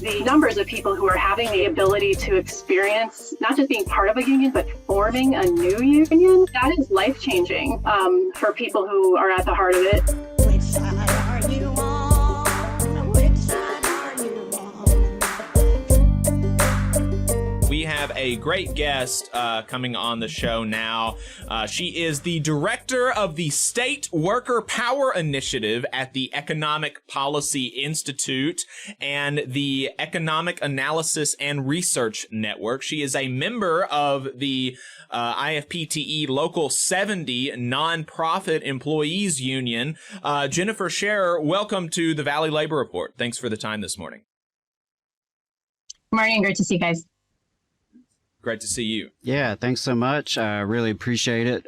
the numbers of people who are having the ability to experience not just being part of a union, but forming a new union, that is life-changing for people who are at the heart of it. Which side are you on? Which side are you on? We have a great guest coming on the show now. She is the director of the State Worker Power Initiative at the Economic Policy Institute and the Economic Analysis and Research Network. She is a member of the IFPTE Local 70 Nonprofit Employees Union. Jennifer Sherer, welcome to the Valley Labor Report. Thanks for the time this morning. Good morning. Great to see you guys. Great to see you. Yeah, thanks so much. I really appreciate it.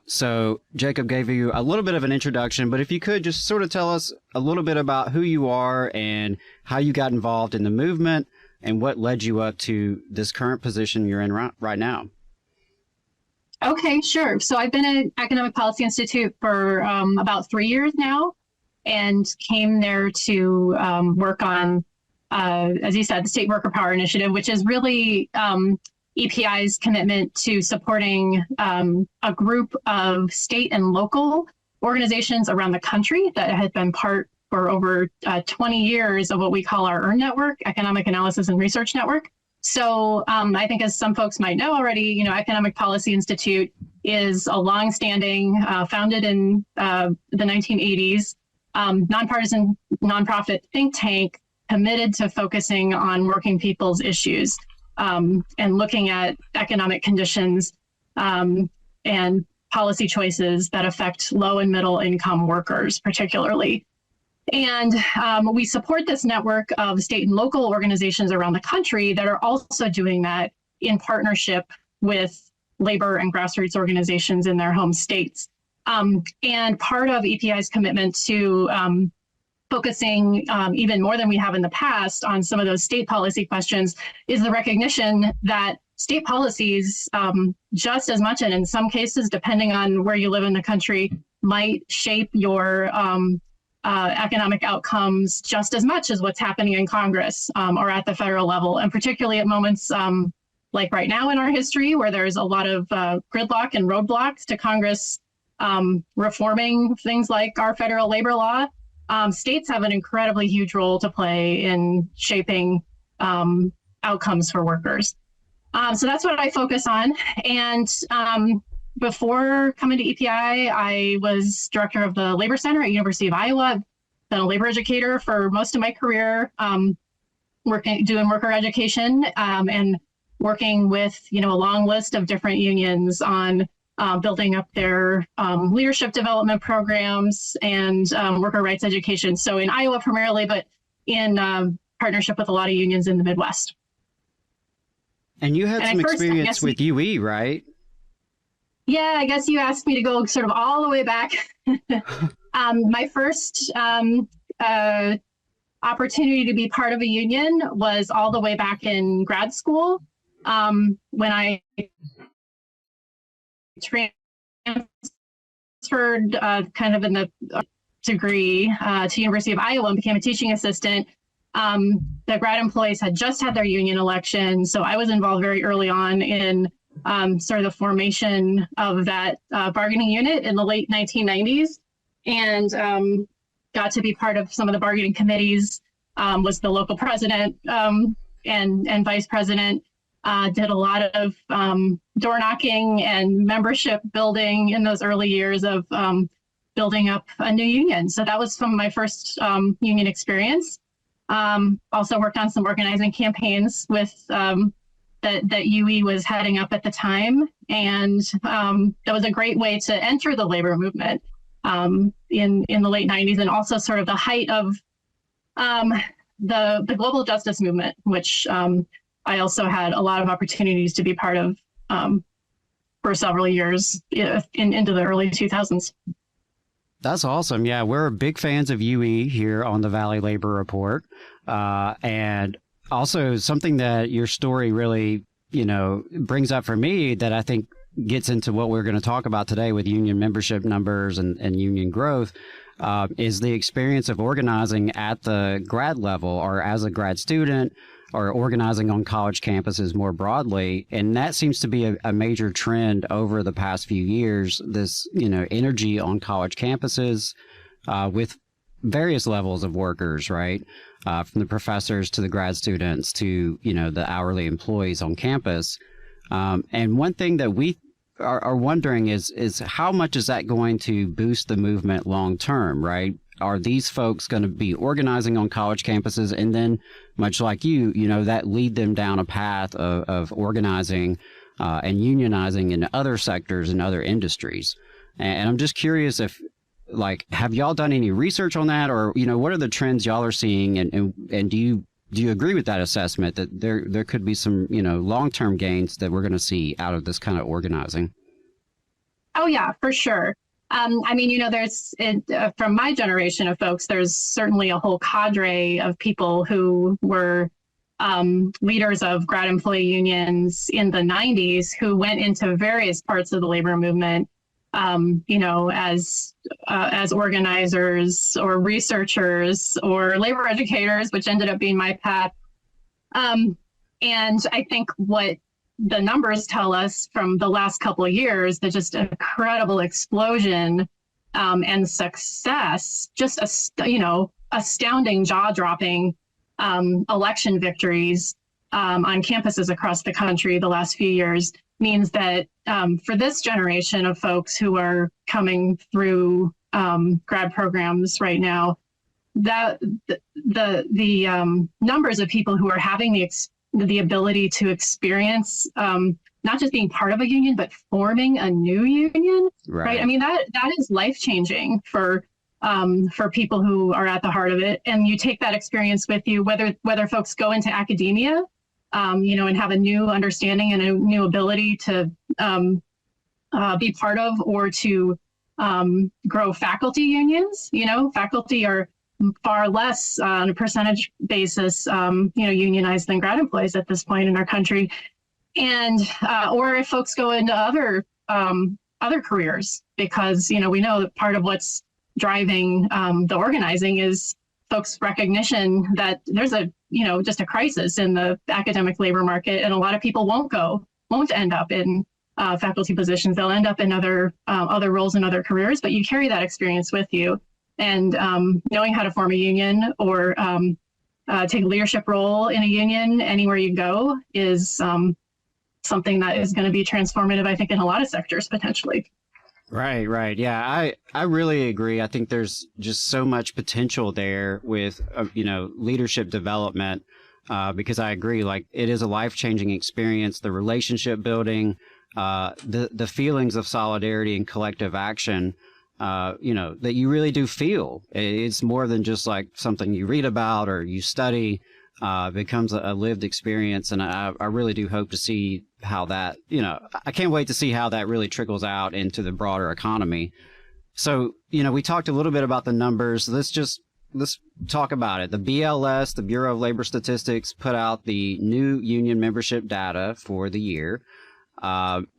So Jacob gave you a little bit of an introduction, but if you could just sort of tell us a little bit about who you are and how you got involved in the movement and what led you up to this current position you're in right now. Okay, sure. So I've been at Economic Policy Institute for about 3 years now and came there to work on, as you said, the State Worker Power Initiative, which is really EPI's commitment to supporting a group of state and local organizations around the country that had been part for over 20 years of what we call our EARN network, Economic Analysis and Research Network. So I think as some folks might know already, Economic Policy Institute is a longstanding, founded in the 1980s, nonpartisan nonprofit think tank committed to focusing on working people's issues. And looking at economic conditions and policy choices that affect low and middle income workers particularly. And we support this network of state and local organizations around the country that are also doing that in partnership with labor and grassroots organizations in their home states. And part of EPI's commitment to focusing even more than we have in the past on some of those state policy questions is the recognition that state policies just as much, and in some cases, depending on where you live in the country, might shape your economic outcomes just as much as what's happening in Congress or at the federal level, and particularly at moments like right now in our history, where there's a lot of gridlock and roadblocks to Congress reforming things like our federal labor law. States have an incredibly huge role to play in shaping outcomes for workers. So that's what I focus on. And before coming to EPI, I was director of the Labor Center at University of Iowa. I've been a labor educator for most of my career, doing worker education and working with a long list of different unions on building up their leadership development programs and worker rights education. So in Iowa primarily, but in partnership with a lot of unions in the Midwest. And you had some experience with UE, right? Yeah, I guess you asked me to go sort of all the way back. My first opportunity to be part of a union was all the way back in grad school when I transferred kind of in the degree to University of Iowa and became a teaching assistant. The grad employees had just had their union election, so I was involved very early on in sort of the formation of that bargaining unit in the late 1990s, and got to be part of some of the bargaining committees, was the local president and vice president. Did a lot of door knocking and membership building in those early years of building up a new union. So that was some of my first union experience. Also worked on some organizing campaigns with that UE was heading up at the time. And that was a great way to enter the labor movement in the late 90s, and also sort of the height of the global justice movement, which I also had a lot of opportunities to be part of for several years into the early 2000s. That's awesome. Yeah, we're big fans of UE here on the Valley Labor Report. And also something that your story really, brings up for me that I think gets into what we're going to talk about today with union membership numbers and union growth. is the experience of organizing at the grad level or as a grad student or organizing on college campuses more broadly. And that seems to be a major trend over the past few years, this, energy on college campuses with various levels of workers, right? From the professors to the grad students to, the hourly employees on campus. And one thing that we are wondering is how much is that going to boost the movement long term, right? Are these folks going to be organizing on college campuses and then, much like you, that lead them down a path of organizing and unionizing in other sectors and other industries? And I'm just curious if, have y'all done any research on that, or, what are the trends y'all are seeing? And do you agree with that assessment that there could be some, long-term gains that we're going to see out of this kind of organizing? Oh, yeah, for sure. There's from my generation of folks, there's certainly a whole cadre of people who were leaders of grad employee unions in the 90s who went into various parts of the labor movement, as organizers or researchers or labor educators, which ended up being my path. And I think what the numbers tell us from the last couple of years, the just incredible explosion and success, just astounding, jaw-dropping election victories on campuses across the country the last few years means that for this generation of folks who are coming through grad programs right now, that the numbers of people who are having the ability to experience not just being part of a union, but forming a new union, right? I mean, that is life-changing for people who are at the heart of it. And you take that experience with you, whether folks go into academia, and have a new understanding and a new ability to be part of or to grow faculty unions. Faculty are far less on a percentage basis, unionized than grad employees at this point in our country. And, or if folks go into other careers, because, we know that part of what's driving the organizing is folks' recognition that there's just a crisis in the academic labor market, and a lot of people won't end up in faculty positions. They'll end up in other roles and other careers, but you carry that experience with you. And knowing how to form a union or take a leadership role in a union anywhere you go is something that is going to be transformative, I think, in a lot of sectors potentially. Right. Yeah, I really agree. I think there's just so much potential there with, leadership development, because I agree, it is a life-changing experience, the relationship building, the feelings of solidarity and collective action, that you really do feel. It's more than just something you read about or you study. Becomes a lived experience. And I really do hope to see how that, I can't wait to see how that really trickles out into the broader economy. So, we talked a little bit about the numbers. Let's talk about it. The BLS, the Bureau of Labor Statistics, put out the new union membership data for the year.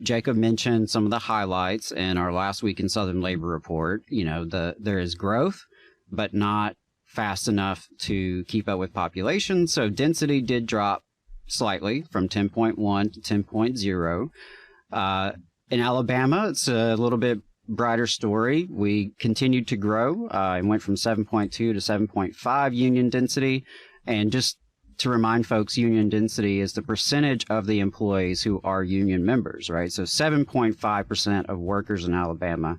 Jacob mentioned some of the highlights in our last week in Southern Labor report. There is growth, but not fast enough to keep up with population. So density did drop slightly from 10.1 to 10.0. In Alabama, it's a little bit brighter story. We continued to grow and went from 7.2 to 7.5 union density. And just to remind folks, union density is the percentage of the employees who are union members, right? So 7.5% of workers in Alabama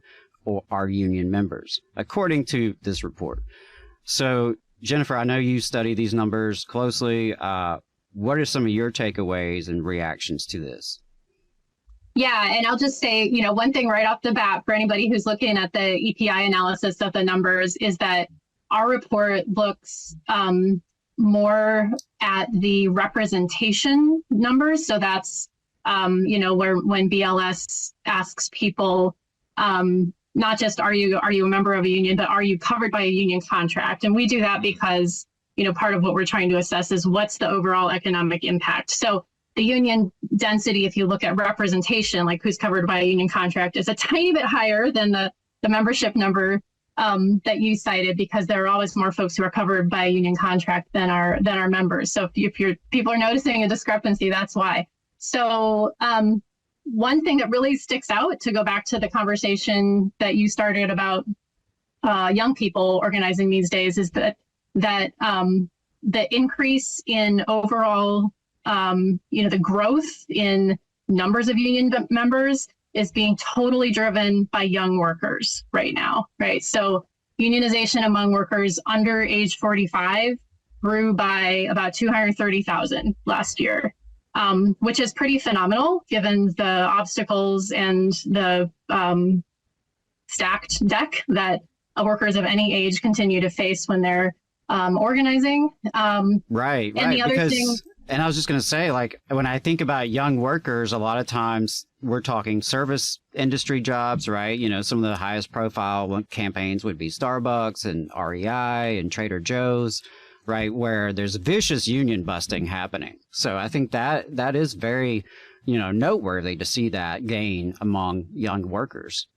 are union members, according to this report. So, Jennifer, I know you study these numbers closely. What are some of your takeaways and reactions to this? Yeah, and I'll just say, one thing right off the bat for anybody who's looking at the EPI analysis of the numbers is that our report looks more at the representation numbers. So that's, where when BLS asks people, not just are you a member of a union, but are you covered by a union contract? And we do that because, part of what we're trying to assess is what's the overall economic impact. So the union density, if you look at representation, like who's covered by a union contract, is a tiny bit higher than the membership number. that you cited, because there are always more folks who are covered by a union contract than our members. So if people are noticing a discrepancy, that's why. So one thing that really sticks out, to go back to the conversation that you started about young people organizing these days, is that the increase in overall, the growth in numbers of union members is being totally driven by young workers right now, right? So unionization among workers under age 45 grew by about 230,000 last year, which is pretty phenomenal given the obstacles and the stacked deck that workers of any age continue to face when they're organizing. Right. And the other thing. And I was just going to say, like, when I think about young workers, a lot of times we're talking service industry jobs, right? You know, some of the highest profile campaigns would be Starbucks and REI and Trader Joe's, right? Where there's vicious union busting happening. So I think that is very, noteworthy to see that gain among young workers.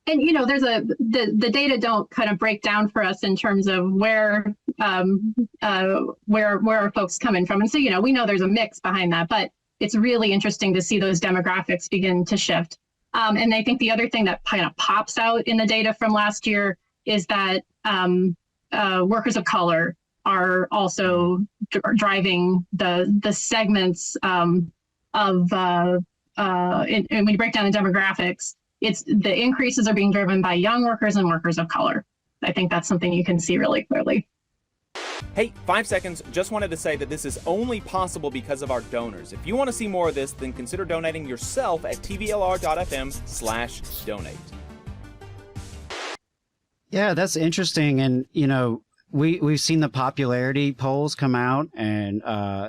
And, there's the data don't kind of break down for us in terms of where are folks coming from. And so, we know there's a mix behind that, but it's really interesting to see those demographics begin to shift. And I think the other thing that kind of pops out in the data from last year is that workers of color are also driving the segments and when you break down the demographics, the increases are being driven by young workers and workers of color. I think that's something you can see really clearly. Hey, 5 seconds. Just wanted to say that this is only possible because of our donors. If you want to see more of this, then consider donating yourself at tvlr.fm/donate. Yeah, that's interesting. And, we've seen the popularity polls come out, and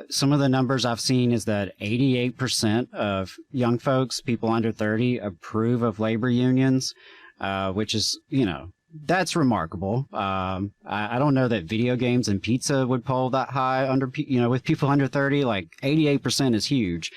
some of the numbers I've seen is that 88% of young folks, people under 30, approve of labor unions, which is, that's remarkable. I don't know that video games and pizza would poll that high with people under 30. Like 88% is huge.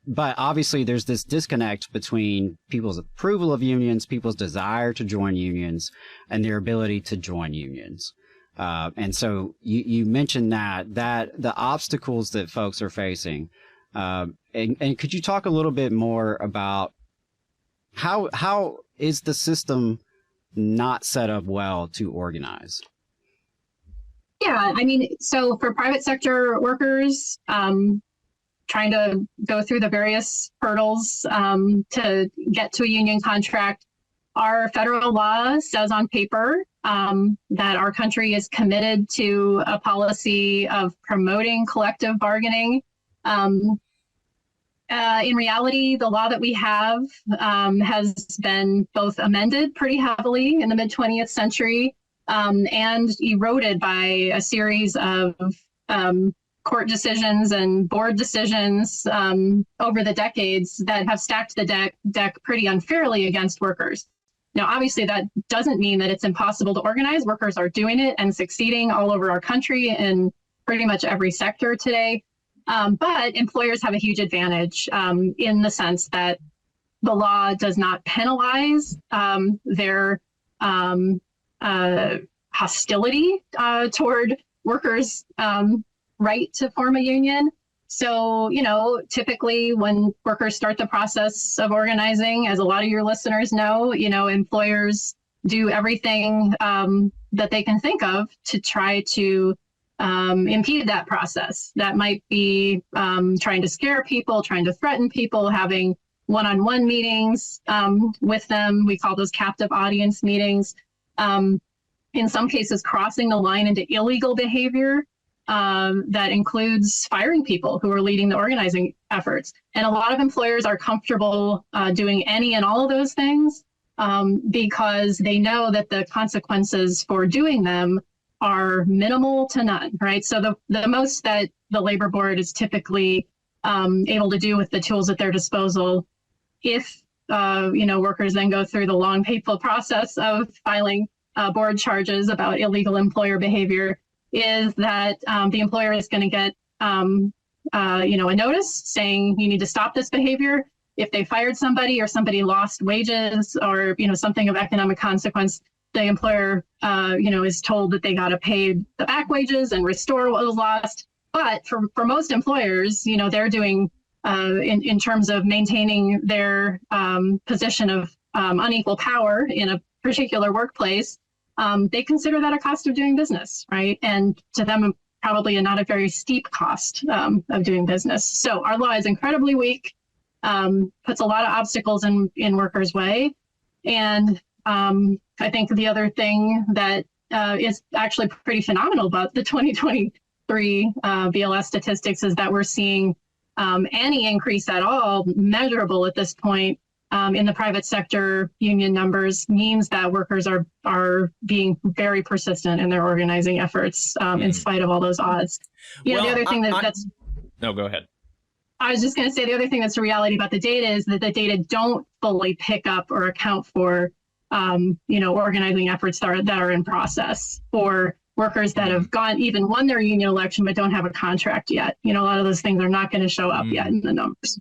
But obviously there's this disconnect between people's approval of unions, people's desire to join unions, and their ability to join unions. And so you mentioned that the obstacles that folks are facing. And could you talk a little bit more about how is the system not set up well to organize? Yeah, so for private sector workers, trying to go through the various hurdles to get to a union contract, our federal law says on paper that our country is committed to a policy of promoting collective bargaining. In reality, the law that we have has been both amended pretty heavily in the mid-20th century and eroded by a series of court decisions and board decisions over the decades that have stacked the deck pretty unfairly against workers. Now, obviously, that doesn't mean that it's impossible to organize. Workers are doing it and succeeding all over our country in pretty much every sector today. But employers have a huge advantage in the sense that the law does not penalize their hostility toward workers' right to form a union. So, typically when workers start the process of organizing, as a lot of your listeners know, employers do everything that they can think of to try to impede that process. That might be trying to scare people, trying to threaten people, having one-on-one meetings with them. We call those captive audience meetings. In some cases, crossing the line into illegal behavior that includes firing people who are leading the organizing efforts. And a lot of employers are comfortable doing any and all of those things because they know that the consequences for doing them are minimal to none, right? So the most that the labor board is typically able to do with the tools at their disposal, if workers then go through the long, painful process of filing board charges about illegal employer behavior, is that the employer is going to get a notice saying you need to stop this behavior, if they fired somebody or somebody lost wages or, something of economic consequence, the employer, is told that they got to pay the back wages and restore what was lost. But for most employers, they're doing in terms of maintaining their position of unequal power in a particular workplace, they consider that a cost of doing business, right? And to them, probably not a very steep cost of doing business. So our law is incredibly weak, puts a lot of obstacles in workers' way. And I think the other thing that is actually pretty phenomenal about the 2023 BLS statistics is that we're seeing any increase at all, measurable at this point, in the private sector union numbers means that workers are being very persistent in their organizing efforts in spite of all those odds. The other thing that's... No, go ahead. I was just going to say the other thing that's a reality about the data is that the data don't fully pick up or account for, organizing efforts that are in process, or workers that have even won their union election but don't have a contract yet. A lot of those things are not going to show up yet in the numbers.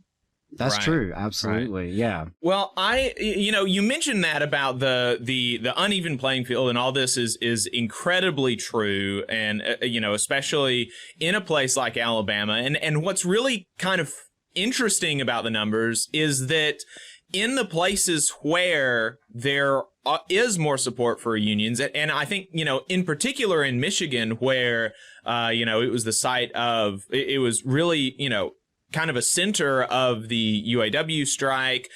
That's true. Absolutely. Right. Yeah. Well, you mentioned that about the uneven playing field, and all this is incredibly true. And, especially in a place like Alabama. And what's really kind of interesting about the numbers is that in the places where there is more support for unions, and I think, in particular in Michigan, where, it was the site of, it was really, kind of a center of the UAW strike.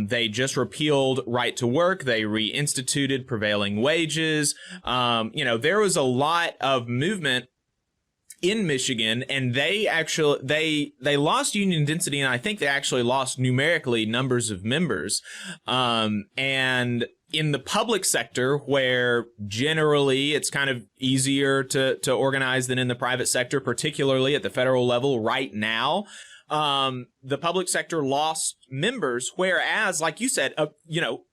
They just repealed right to work. They reinstituted prevailing wages. There was a lot of movement in Michigan, and they lost union density, and I think they actually lost numerically numbers of members. And in the public sector, where generally it's kind of easier to organize than in the private sector, particularly at the federal level right now, the public sector lost members, whereas, like you said,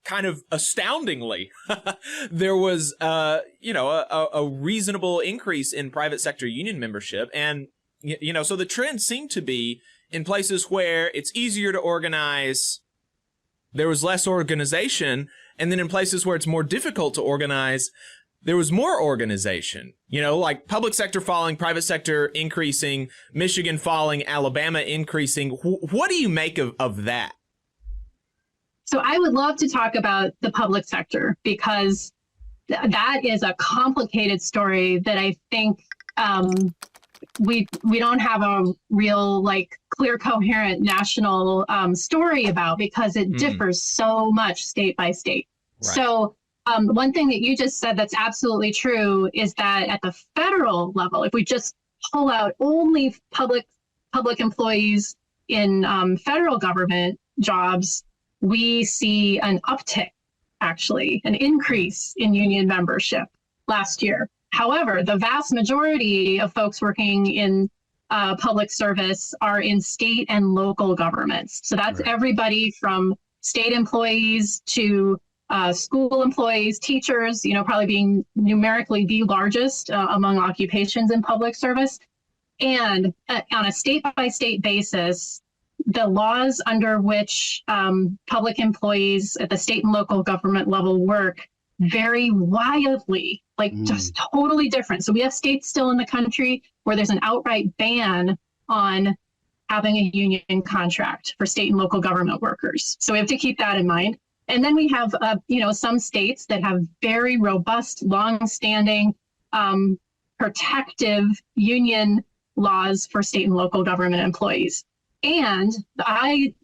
kind of astoundingly, there was, a reasonable increase in private sector union membership. And, so the trend seemed to be in places where it's easier to organize, there was less organization. And then in places where it's more difficult to organize, there was more organization, like public sector falling, private sector increasing, Michigan falling, Alabama increasing. What do you make of that? So I would love to talk about the public sector, because that is a complicated story that I think we don't have a real, clear, coherent national story about, because it differs so much state by state. Right. So one thing that you just said that's absolutely true is that at the federal level, if we just pull out only public employees in federal government jobs, we see an uptick, actually, an increase in union membership last year. However, the vast majority of folks working in public service are in state and local governments. So that's everybody from state employees to school employees, teachers, probably being numerically the largest among occupations in public service. And on a state-by-state basis, the laws under which public employees at the state and local government level work vary wildly, just totally different. So we have states still in the country where there's an outright ban on having a union contract for state and local government workers. So we have to keep that in mind. And then we have, some states that have very robust, long-standing, protective union laws for state and local government employees. And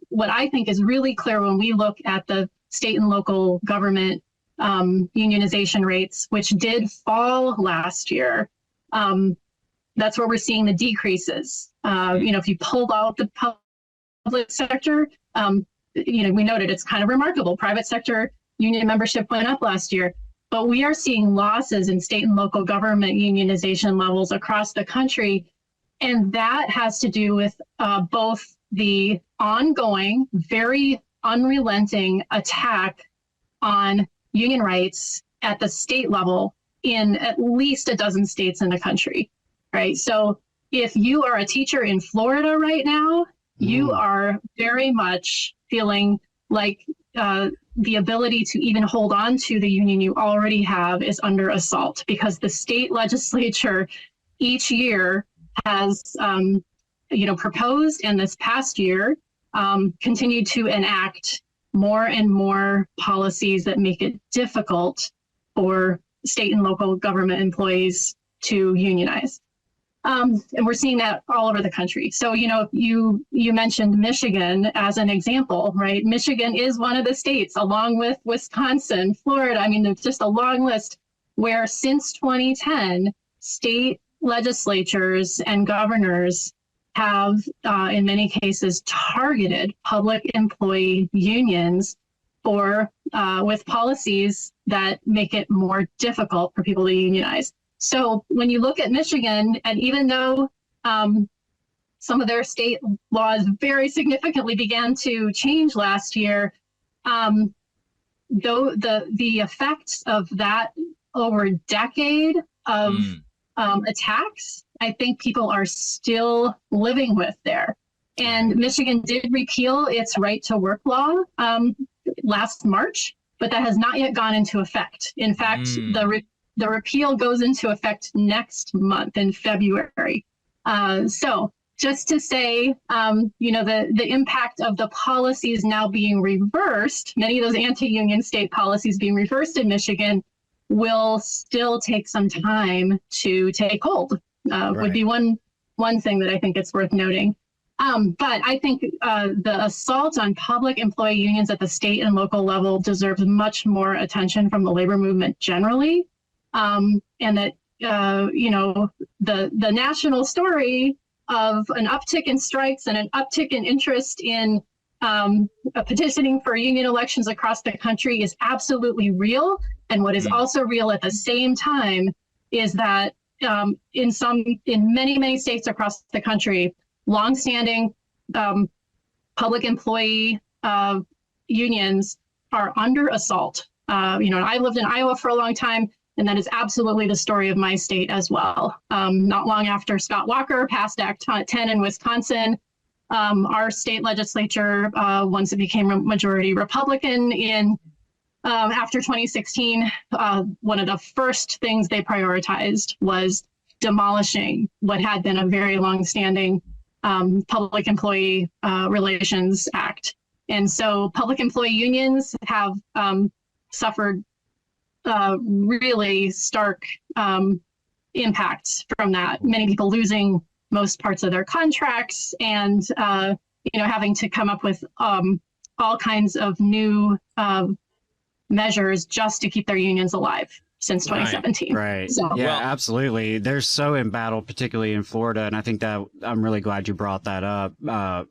what I think is really clear when we look at the state and local government unionization rates, which did fall last year, that's where we're seeing the decreases. If you pull out the public sector, we noted it's kind of remarkable. Private sector union membership went up last year, but we are seeing losses in state and local government unionization levels across the country. And that has to do with both the ongoing, very unrelenting attack on union rights at the state level in at least a dozen states in the country, right? So if you are a teacher in Florida right now, you are very much feeling like the ability to even hold on to the union you already have is under assault, because the state legislature each year has, proposed, and this past year continued to enact more and more policies that make it difficult for state and local government employees to unionize. And we're seeing that all over the country. So, you mentioned Michigan as an example, right? Michigan is one of the states, along with Wisconsin, Florida. I mean, there's just a long list where since 2010, state legislatures and governors have, in many cases, targeted public employee unions with policies that make it more difficult for people to unionize. So when you look at Michigan, and even though some of their state laws very significantly began to change last year, though the effects of that over a decade of attacks, I think people are still living with there. And Michigan did repeal its right to work law last March, but that has not yet gone into effect. In fact, the repeal goes into effect next month in February. So just to say, the impact of the policies now being reversed, many of those anti-union state policies being reversed in Michigan, will still take some time to take hold. Would be one thing that I think it's worth noting. But I think the assault on public employee unions at the state and local level deserves much more attention from the labor movement generally. And that, the national story of an uptick in strikes and an uptick in interest in petitioning for union elections across the country is absolutely real. And what is also real at the same time is that in many, many states across the country, longstanding public employee unions are under assault. I lived in Iowa for a long time, and that is absolutely the story of my state as well. Not long after Scott Walker passed Act 10 in Wisconsin, our state legislature, once it became a majority Republican after 2016, one of the first things they prioritized was demolishing what had been a very long-standing Public Employee Relations Act. And so public employee unions have suffered really stark impacts from that. Many people losing most parts of their contracts and, having to come up with all kinds of new measures just to keep their unions alive since 2017. Right. So, yeah, absolutely. They're so embattled, particularly in Florida. And I think that I'm really glad you brought that up.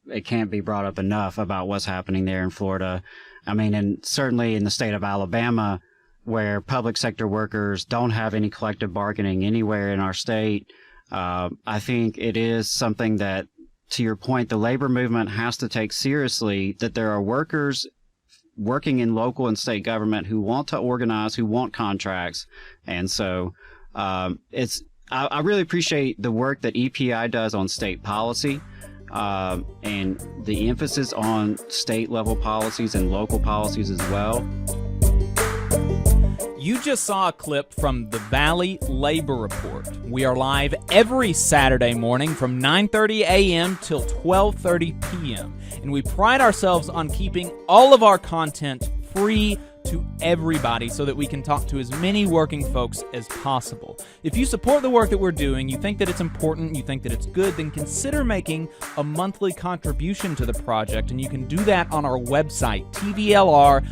It can't be brought up enough about what's happening there in Florida. I mean, and certainly in the state of Alabama, where public sector workers don't have any collective bargaining anywhere in our state. I think it is something that, to your point, the labor movement has to take seriously, that there are workers working in local and state government who want to organize, who want contracts. And so I really appreciate the work that EPI does on state policy and the emphasis on state level policies and local policies as well. You just saw a clip from the Valley Labor Report. We are live every Saturday morning from 9:30 a.m. till 12:30 p.m. And we pride ourselves on keeping all of our content free to everybody so that we can talk to as many working folks as possible. If you support the work that we're doing, you think that it's important, you think that it's good, then consider making a monthly contribution to the project. And you can do that on our website, tvlr.fm.